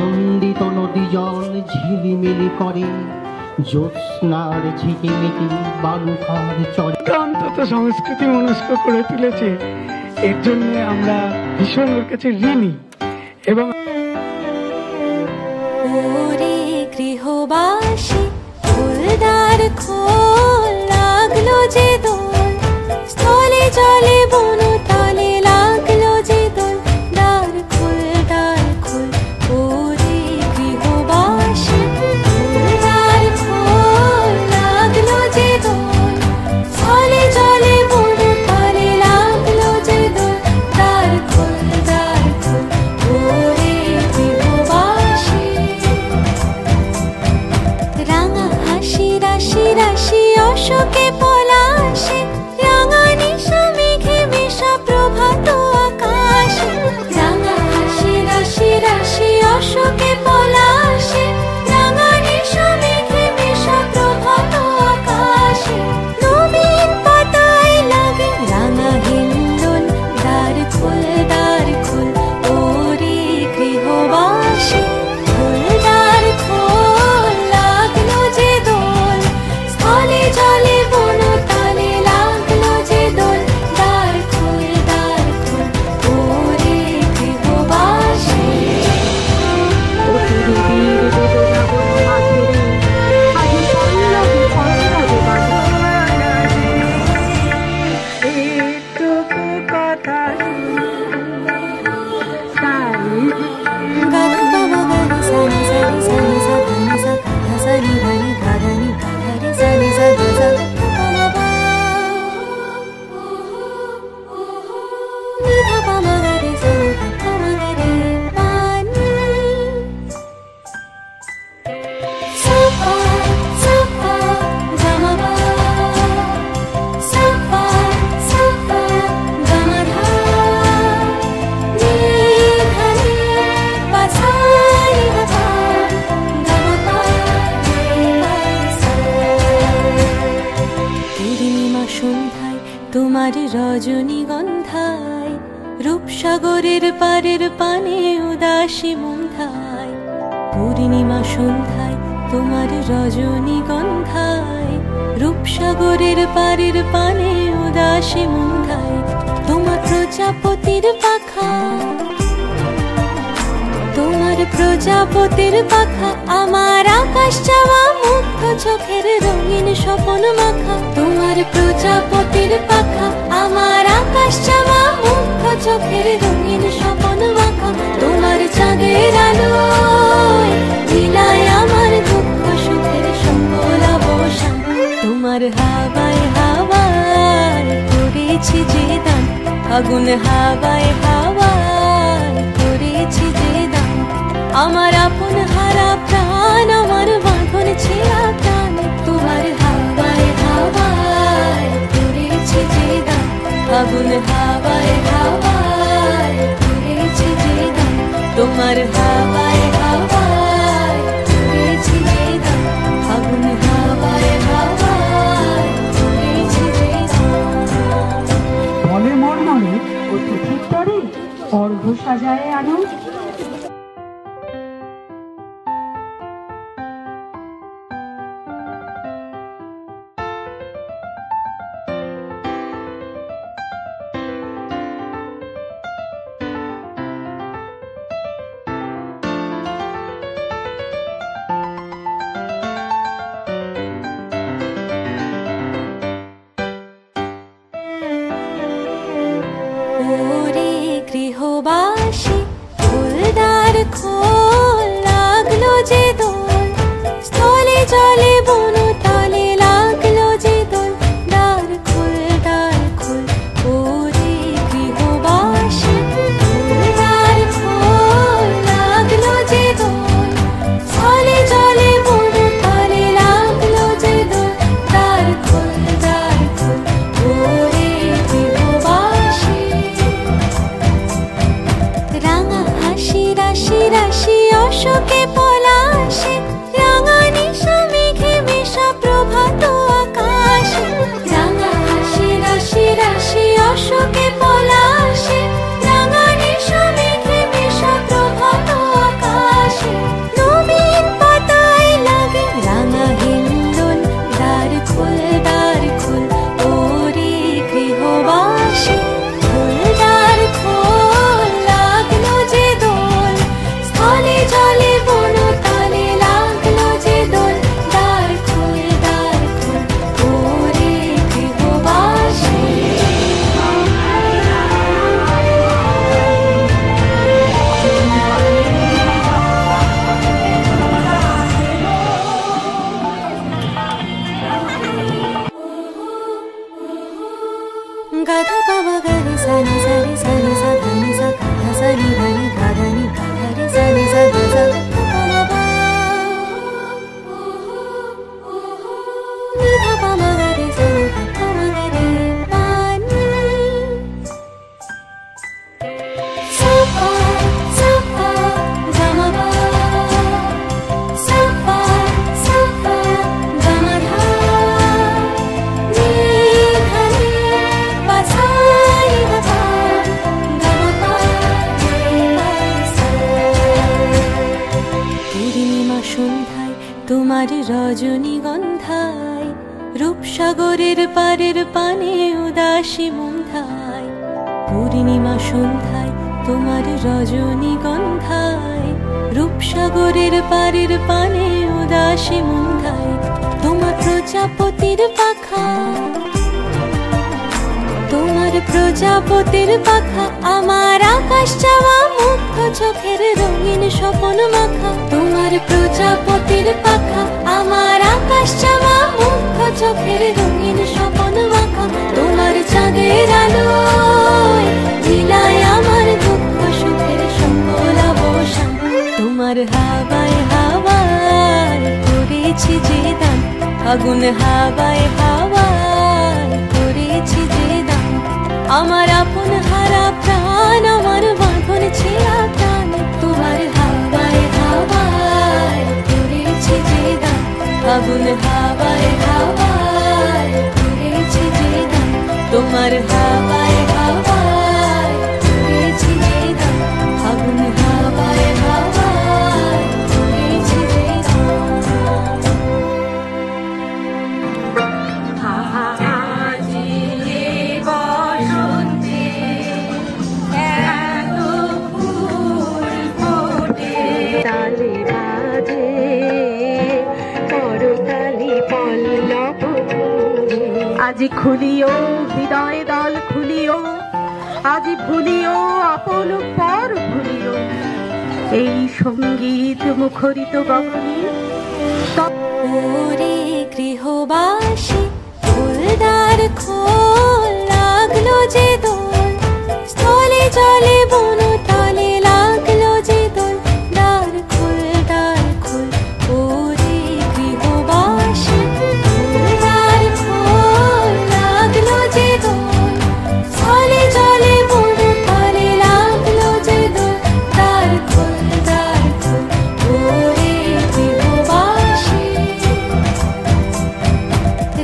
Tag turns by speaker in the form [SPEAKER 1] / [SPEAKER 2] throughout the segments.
[SPEAKER 1] নন্দিত নদী জল ঝিলিমিলি করে, জ্যোৎস্নার ঝিকিমিকি বালুকার চরে।
[SPEAKER 2] অন্তত সংস্কৃতি মনস্ক করে তুলেছে, এর জন্য আমরা ভীষণ ওর কাছে ঋণী। এবং
[SPEAKER 3] গৃহবাসী ফুলদার খোল লাগলো যে দোল, স্থলে জলে বনো তালে লাগলো যে দোল, দ্বার খোল দ্বার খোল ওরে গৃহবাসী ফুলদার খোল লাগলো যে দোল, স্থলে জলে বনো তালে লাগলো যে দোল, দ্বার খোল দ্বার খোল ওরে গৃহবাসী। রাঙা হাসি রাশি রাশি অশোকে পলাশে, রাঙা নিশা মেঘে মেশা প্রভাত আকাশে, রাঙা হাসি রাশি রাশি অশোকে পলাশে, রাঙা নিশা মেঘে মেশা প্রভাত আকাশে, নবীন পাতায় লাগে রাঙা হিন্দোল, দ্বার খোল দ্বার খোল ওরে গৃহবাসী খোল দ্বার খোল লাগলো যে দোল, স্থলে জলে বনো তালে লাগলো যে দোল, দ্বার খোল দ্বার খোল ওরে গৃহবাসী। তোমার রজনীগন্ধায় রূপসাগরের পারের পানে উদাসী মন্ধায়, পূর্ণিমা সন্ধ্যায় তোমার রজনীগন্ধায় রূপসাগরের পারের পানে উদাসী মন্ধায়, তোমার প্রজাপতির পাখা তোমার প্রজাপতির পাখা, আমার আকাশ চাওয়া মুগ্ধ চোখের রঙিন স্বপন মাখা, তোমার প্রজাপতির পাখা, আমার আকাশ চাওয়া মুগ্ধ চোখের রঙিন স্বপন মাখা, তোমার চাঁদের আলোয় বিলায় আমার দুঃখ সুখের সকল অবসান, তোমার হাওয়ায় হাওয়ায় করেছি যে দান, আগুন হাওয়ায় হাওয়ায় করেছি যে দান, আমার আপন হারা প্রাণ আমার বাঁধন ছেঁড়া প্রাণ, তোমার হাওয়ায় হাওয়ায় করেছি যে দান, আগুন হাওয়ায় হাওয়ায় করেছি যে দান, তোমার হাওয়ায় হাওয়ায় করেছি যে দান, আগুন হাওয়ায় হাওয়ায় করেছি যে দান।
[SPEAKER 4] বলে মর্মরে অতিথির তরে অর্ঘ সাজায় আনো,
[SPEAKER 3] ওরে গৃহবাসী সন্ধ্যায় তোমার রজনীগন্ধায়, রূপসাগরের পারের পানে উদাসী মন্ধায়। পূর্ণিমা সন্ধ্যায় তোমার রজনীগন্ধায়, রূপসাগরের পারের পানে উদাসী মন্ধায়। তোমার প্রজাপতির পাখা, তোমার প্রজাপতির পাখা, আমার আকাশ চাওয়া মুগ্ধ চোখের রঙিন স্বপন মাখা। তোমার প্রজাপতির পাখা, আমার আকাশ চাওয়া মুগ্ধ চোখের রঙিন স্বপন মাখা। তোমার চাঁদের আলোয় ঝিলায় আমার দুঃখ সুখের সকল অবসান। তোমার হাওয়ায় হাওয়ায় করেছি যে দান, আগুন হাওয়ায় হাওয়ায় করেছি যে দান। আমার আপন হারা প্রাণ, আমার বাঁধন ছেঁড়া প্রাণ, তোমার হাওয়ায় হাওয়ায় করেছি যে দান, আগুন হাওয়ায় হাওয়ায় করেছি যে দান। তোমার হাওয়ায় হাওয়ায় করেছি যে দান, আগুন হাওয়ায় হাওয়ায় করেছি যে
[SPEAKER 4] আজি খুলিও হৃদয় দল খুলিও, আজি ভুলিও আপন পর ভুলিও, এই সঙ্গীত মুখরিত গগনে।
[SPEAKER 3] ওরে গৃহবাসী ফুলদার খোল, লাগলো যে দোল স্থলে জলে বন তলে, লাগলো যে দোল দ্বার খোল দ্বার খোল। ওরে গৃহবাসী ফুলদার খোল, লাগলো যে দোল স্থলে জলে বন তলে, লাগলো যে দোল দ্বার খোল দ্বার খোল। ওরে গৃহবাসী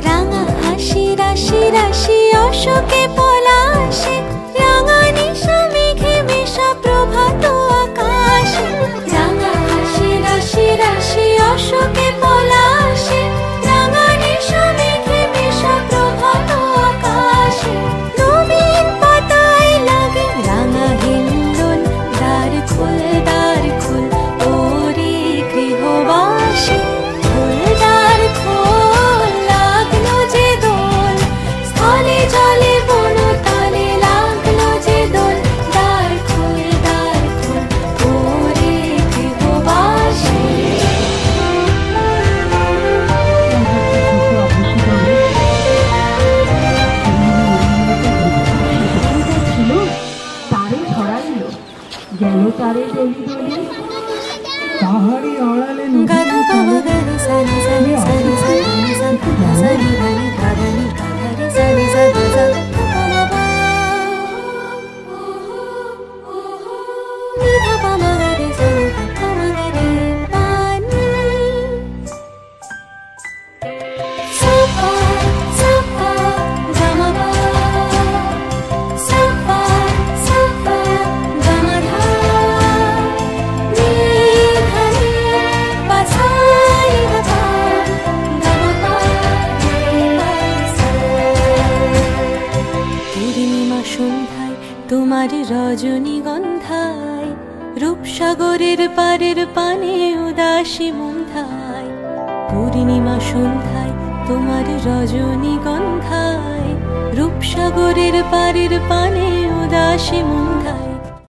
[SPEAKER 3] রাঙা হাসি রাশি রাশি অশোকে পলাশে, রাঙা নিশা মেঘে মেশা প্রভাত আকাশে। রাঙা হাসি রাশি রাশি অশোকে পলাশে, রাঙা নিশা মেঘে মেশা প্রভাত আকাশে। নবীন পাতায় লাগে রাঙা হিন্দোল, দ্বার খোল দ্বার খোল। ওরে গৃহবাসী খোল দ্বার খোল, লাগলো যে দোল স্থলে জলে বন তলে, লাগলো যে দোল দ্বার খোল দ্বার খোল। ওরে গৃহবাসী
[SPEAKER 4] ছিল তারে ছড়াইল, গেল তারে দলি দলি,
[SPEAKER 2] তাহারি আড়ালে
[SPEAKER 3] গাধা পামা গানি সানি সানি সানি সানি সানি সানি গানি গানি গানি সানি সানি সানি পামা পা নিধা পামা গানি সানি পামা গানি পানি। সাপা সাপা গামা পা, সাপা সাপা গামা ধা, নিধা নি পা সা নিধা পা গামা পা নি পা সা। পূর্ণিমা সন্ধ্যায় তোমার রজনীগন্ধায়, রূপসাগরের পারের পানে উদাসী মন্ধায়। পূর্ণিমা সন্ধ্যায় তোমার রজনীগন্ধায়, রূপসাগরের পারের পানে উদাসী মন্ধায়।